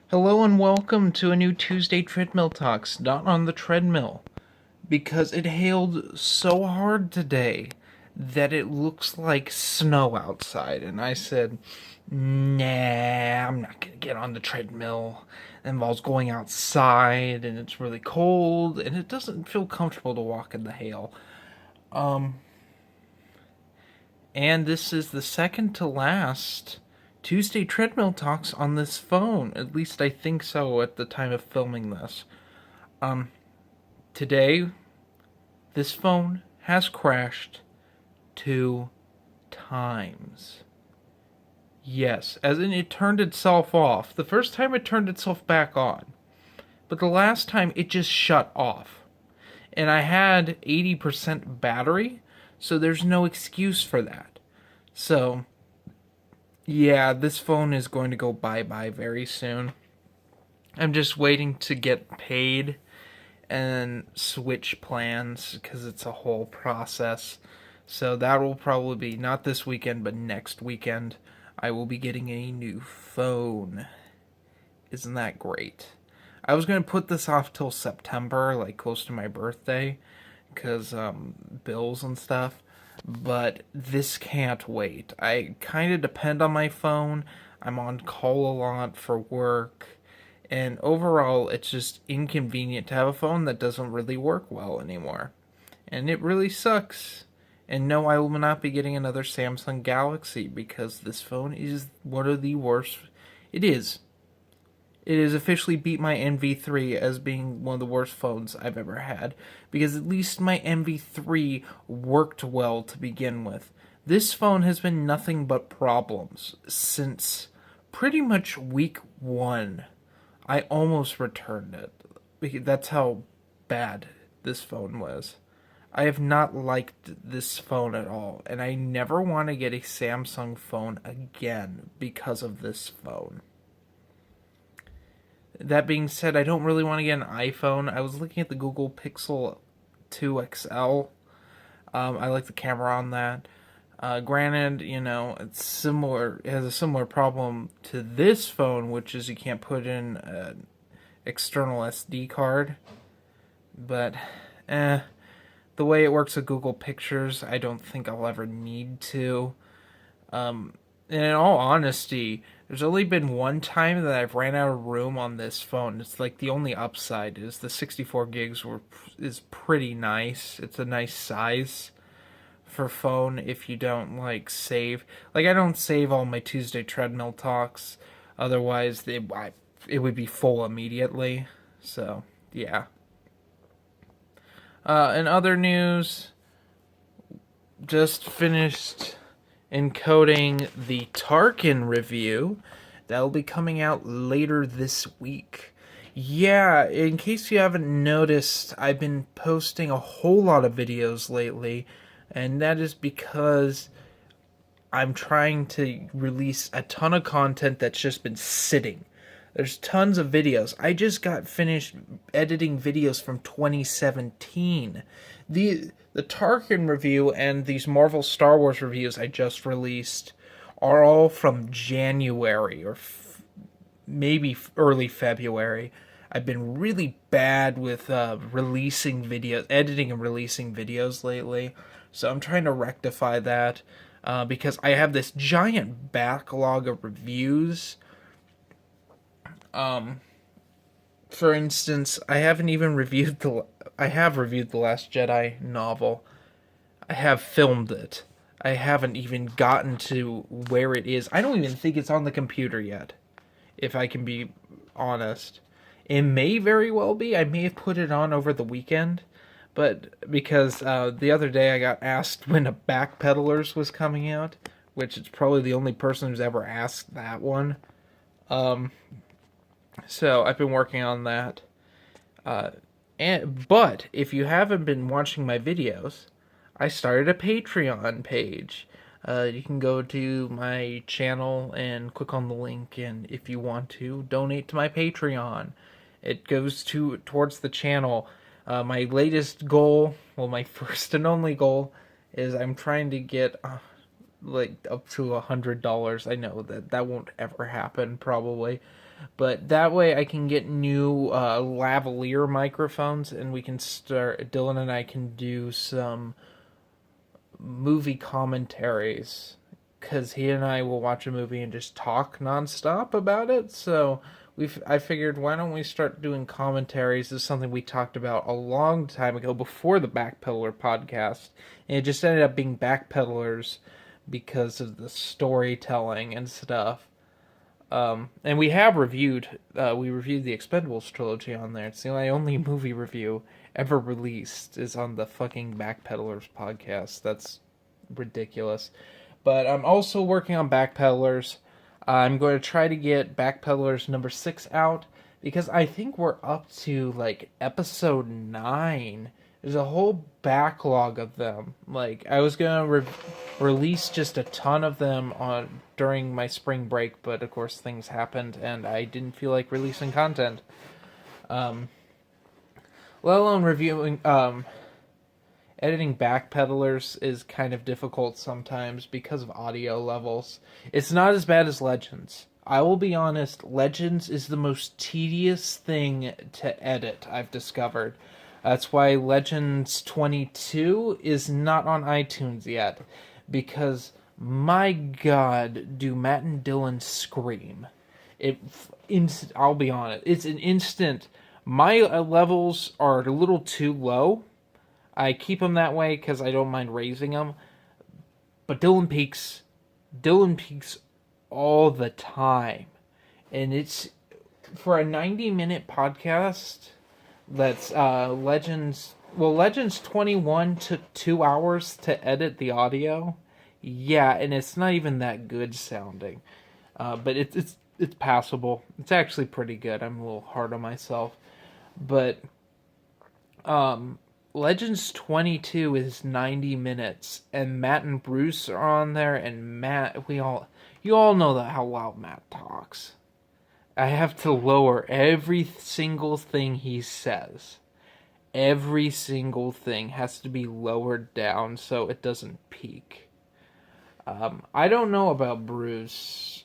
Hello and welcome to a new Tuesday Treadmill Talks, not on the treadmill, because it hailed so hard today that it looks like snow outside. And I said, nah, I'm not gonna get on the treadmill. It involves going outside, and it's really cold, and it doesn't feel comfortable to walk in the hail. And this is the second to last Tuesday Treadmill Talks on this phone. At least I think so at the time of filming this. Today, this phone has crashed 2 times. Yes, as in it turned itself off. The first time it turned itself back on. But the last time it just shut off. And I had 80% battery, so there's no excuse for that. So, yeah, this phone is going to go bye-bye very soon. I'm just waiting to get paid and switch plans because it's a whole process. So that will probably be not this weekend, but next weekend. I will be getting a new phone. Isn't that great? I was going to put this off till September, like close to my birthday, because bills and stuff. But this can't wait. I kind of depend on my phone. I'm on call a lot for work. And overall, it's just inconvenient to have a phone that doesn't really work well anymore. And it really sucks. And no, I will not be getting another Samsung Galaxy because this phone is one of the worst. It is. It has officially beat my NV3 as being one of the worst phones I've ever had. Because at least my NV3 worked well to begin with. This phone has been nothing but problems since pretty much week 1. I almost returned it. That's how bad this phone was. I have not liked this phone at all, and I never want to get a Samsung phone again because of this phone. That being said, I don't really want to get an iPhone. I was looking at the Google Pixel 2 XL. I like the camera on that. Granted, it's similar. It has a similar problem to this phone, which is you can't put in an external SD card. But, the way it works with Google Pictures, I don't think I'll ever need to. And in all honesty, there's only been one time that I've ran out of room on this phone. It's like the only upside is the 64 gigs is pretty nice. It's a nice size for phone if you don't save. I don't save all my Tuesday treadmill talks, otherwise it would be full immediately. So yeah. In other news, just finished encoding the Tarkin review. That'll be coming out later this week. Yeah, in case you haven't noticed, I've been posting a whole lot of videos lately, and that is because I'm trying to release a ton of content that's just been sitting. There's tons of videos. I just got finished editing videos from 2017. The Tarkin review and these Marvel Star Wars reviews I just released are all from January or maybe early February. I've been really bad with releasing videos, editing and releasing videos lately. So I'm trying to rectify that because I have this giant backlog of reviews. For instance, I have reviewed the Last Jedi novel. I have filmed it. I haven't even gotten to where it is. I don't even think it's on the computer yet, if I can be honest. It may very well be. I may have put it on over the weekend, but because the other day I got asked when a Backpedalers was coming out, which is probably the only person who's ever asked that one. So I've been working on that. But if you haven't been watching my videos, I started a Patreon page. You can go to my channel and click on the link, and if you want to donate to my Patreon, it goes towards the channel. My latest goal, well, my first and only goal, is I'm trying to get like up to $100. I know that won't ever happen probably, but that way I can get new lavalier microphones, and we can start. Dylan and I can do some movie commentaries, because he and I will watch a movie and just talk nonstop about it. So I figured, why don't we start doing commentaries? This is something we talked about a long time ago before the Backpedaler podcast, and it just ended up being Backpedalers because of the storytelling and stuff. And we reviewed the Expendables trilogy on there. It's the only movie review ever released is on the fucking Backpedalers podcast. That's ridiculous. But I'm also working on Backpedalers. I'm going to try to get Backpedalers number 6 out, because I think we're up to like episode 9. There's a whole backlog of them. Like, I was going to release just a ton of them during my spring break, but of course things happened and I didn't feel like releasing content. Let alone reviewing, editing Backpedalers is kind of difficult sometimes because of audio levels. It's not as bad as Legends. I will be honest, Legends is the most tedious thing to edit, I've discovered. That's why Legends 22 is not on iTunes yet, because my god, do Matt and Dylan scream. I'll be honest, it's an instant. My levels are a little too low. I keep them that way because I don't mind raising them. But Dylan peaks all the time. And it's, for a 90-minute podcast, that's Legends 21 took 2 hours to edit the audio. Yeah, and it's not even that good sounding. But it's passable. It's actually pretty good. I'm a little hard on myself. But Legends 22 is 90 minutes, and Matt and Bruce are on there, and you all know how loud Matt talks. I have to lower every single thing he says. Every single thing has to be lowered down so it doesn't peak. I don't know about Bruce.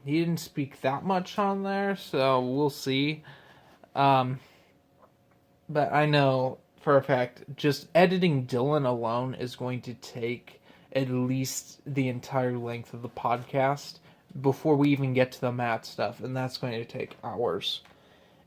He didn't speak that much on there, so we'll see. But I know for a fact, just editing Dylan alone is going to take at least the entire length of the podcast before we even get to the Matt stuff, and that's going to take hours.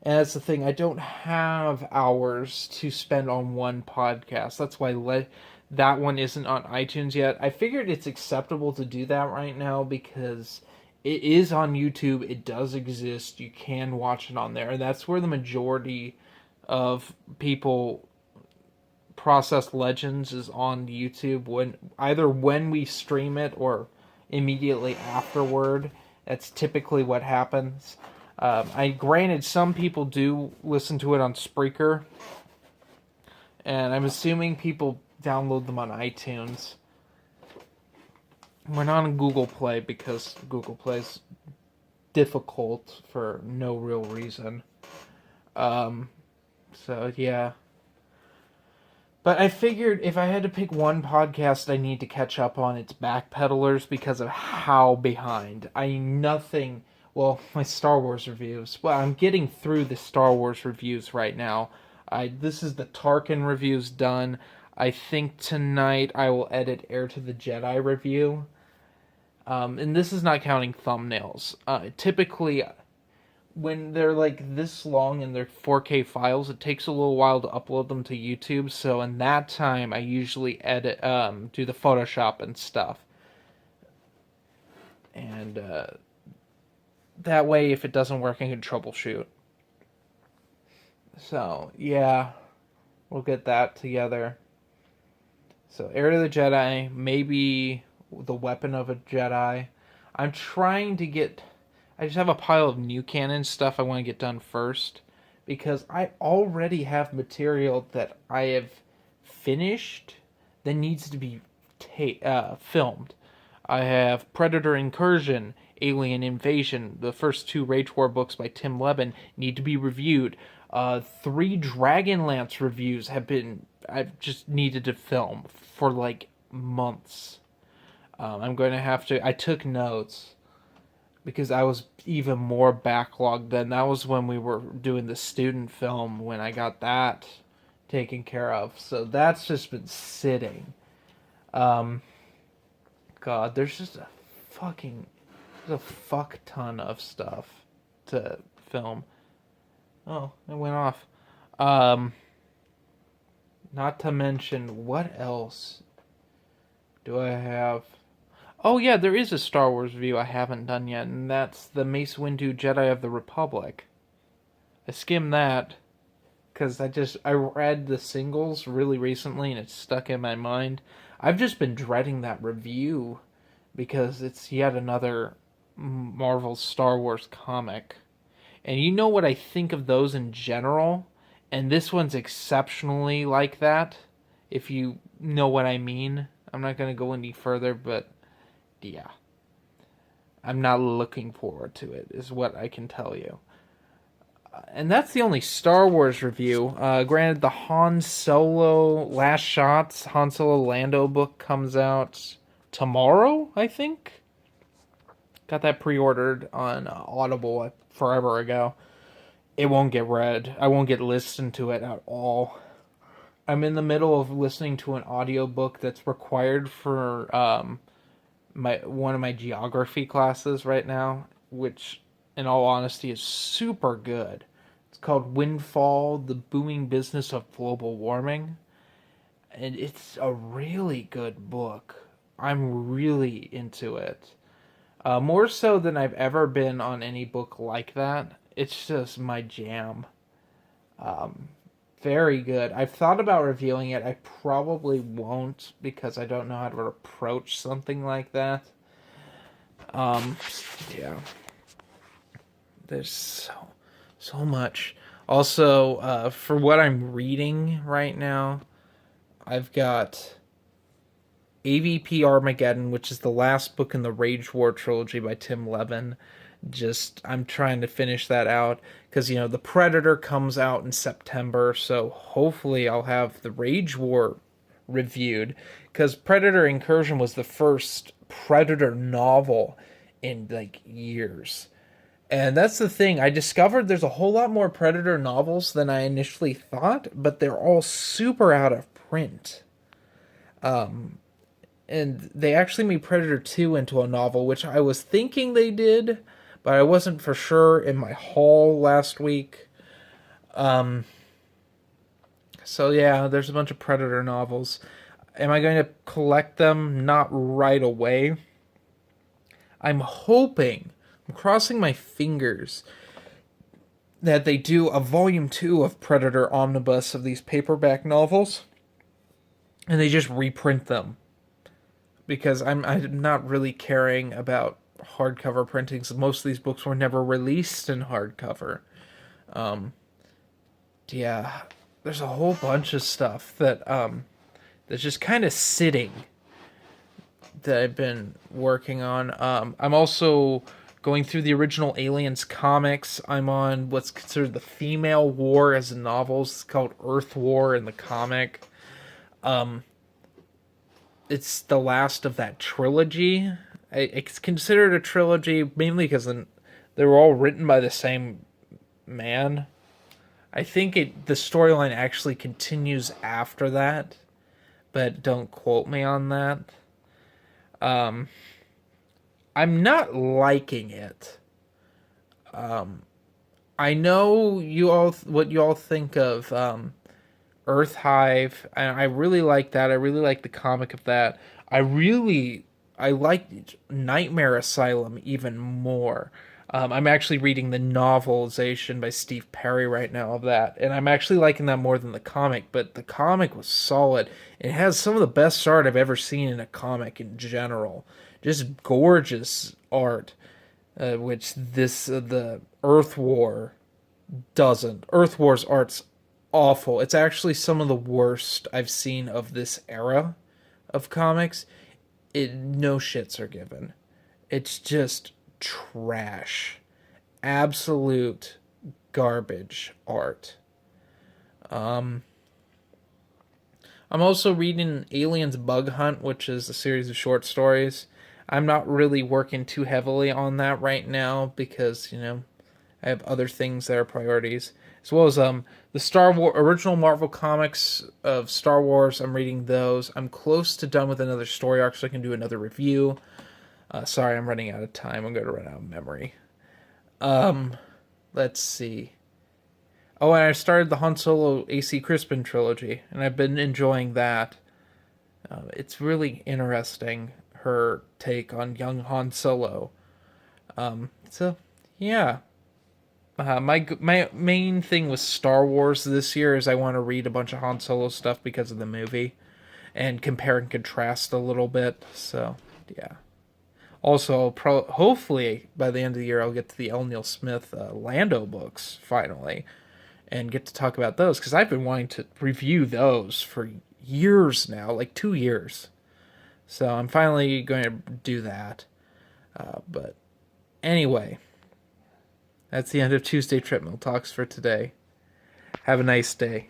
And that's the thing, I don't have hours to spend on one podcast. That's why that one isn't on iTunes yet. I figured it's acceptable to do that right now because it is on YouTube. It does exist. You can watch it on there. And that's where the majority of people process Legends is on YouTube, when we stream it or immediately afterward. That's typically what happens. Granted, some people do listen to it on Spreaker, and I'm assuming people download them on iTunes. We're not on Google Play because Google Play's difficult for no real reason. So yeah. But I figured if I had to pick one podcast I need to catch up on, it's Backpedalers, because of how behind. My Star Wars reviews. Well, I'm getting through the Star Wars reviews right now. This is the Tarkin reviews done. I think tonight I will edit Heir to the Jedi review. And this is not counting thumbnails. Typically, when they're like this long and they're 4K files, it takes a little while to upload them to YouTube. So in that time, I usually do the Photoshop and stuff. And that way, if it doesn't work, I can troubleshoot. So, yeah, we'll get that together. So, Heir to the Jedi, maybe the Weapon of a Jedi. I'm trying to get... I just have a pile of new canon stuff I want to get done first, because I already have material that I have finished that needs to be filmed. I have Predator Incursion, Alien Invasion, the first 2 Rage War books by Tim Levin need to be reviewed. 3 Dragonlance reviews I've just needed to film for like months. I'm going to have to. I took notes because I was even more backlogged then. That was when we were doing the student film when I got that taken care of. So that's just been sitting. Um, God, there's just a fucking there's a fuck ton of stuff to film. Oh, it went off. Um, Not to mention, what else do I have? Oh yeah, there is a Star Wars review I haven't done yet, and that's the Mace Windu Jedi of the Republic. I skimmed that because I read the singles really recently and it's stuck in my mind. I've just been dreading that review because it's yet another Marvel Star Wars comic. And you know what I think of those in general, and this one's exceptionally like that. If you know what I mean, I'm not going to go any further, but yeah. I'm not looking forward to it, is what I can tell you. And that's the only Star Wars review. Granted, the Han Solo Last Shots, Han Solo Lando book comes out tomorrow, I think. Got that pre-ordered on Audible forever ago. It won't get read. I won't get listened to it at all. I'm in the middle of listening to an audiobook that's required for my one of my geography classes right now, which in all honesty is super good. It's called Windfall: The Booming Business of Global Warming, and it's a really good book. I'm really into it. More so than I've ever been on any book like that. It's just my jam. Um, Very good. I've thought about reviewing it. I probably won't because I don't know how to approach something like that. Um, yeah. There's so much. Also, for what I'm reading right now, I've got AVP Armageddon, which is the last book in the Rage War trilogy by Tim Levin. Just I'm trying to finish that out because the Predator comes out in September, so hopefully I'll have the Rage War reviewed because Predator Incursion was the first Predator novel in like years. And that's the thing. I discovered there's a whole lot more Predator novels than I initially thought, but they're all super out of print. And they actually made Predator 2 into a novel, which I was thinking they did, but I wasn't for sure in my haul last week. So yeah, there's a bunch of Predator novels. Am I going to collect them? Not right away. I'm hoping, I'm crossing my fingers that they do a volume 2 of Predator Omnibus of these paperback novels and they just reprint them because I'm not really caring about hardcover printings. Most of these books were never released in hardcover. Yeah, there's a whole bunch of stuff that's just kind of sitting that I've been working on. I'm also going through the original Aliens comics. I'm on what's considered the Female War as a novel. It's called Earth War in the comic. It's the last of that trilogy. It's considered a trilogy mainly because they were all written by the same man. I think the storyline actually continues after that, but don't quote me on that. I'm not liking it. I know you all what you all think of Earth Hive, and I really like that. I really like the comic of that. I like Nightmare Asylum even more. I'm actually reading the novelization by Steve Perry right now of that, and I'm actually liking that more than the comic. But the comic was solid. It has some of the best art I've ever seen in a comic in general. Just gorgeous art, which the Earth War doesn't. Earth War's art's awful. It's actually some of the worst I've seen of this era of comics. No shits are given. It's just trash. Absolute garbage art. I'm also reading Aliens Bug Hunt, which is a series of short stories. I'm not really working too heavily on that right now because, I have other things that are priorities. As well as the Star Wars original Marvel comics of Star Wars. I'm reading those. I'm close to done with another story arc, so I can do another review. Sorry, I'm running out of time. I'm going to run out of memory. Let's see. Oh, and I started the Han Solo AC Crispin trilogy, and I've been enjoying that. It's really interesting, her take on young Han Solo. So, yeah. My main thing with Star Wars this year is I want to read a bunch of Han Solo stuff because of the movie and compare and contrast a little bit. So, yeah. Also, hopefully by the end of the year, I'll get to the L. Neil Smith Lando books finally and get to talk about those because I've been wanting to review those for years now, like 2 years. So I'm finally going to do that. But anyway, that's the end of Tuesday Treadmill Talks for today. Have a nice day.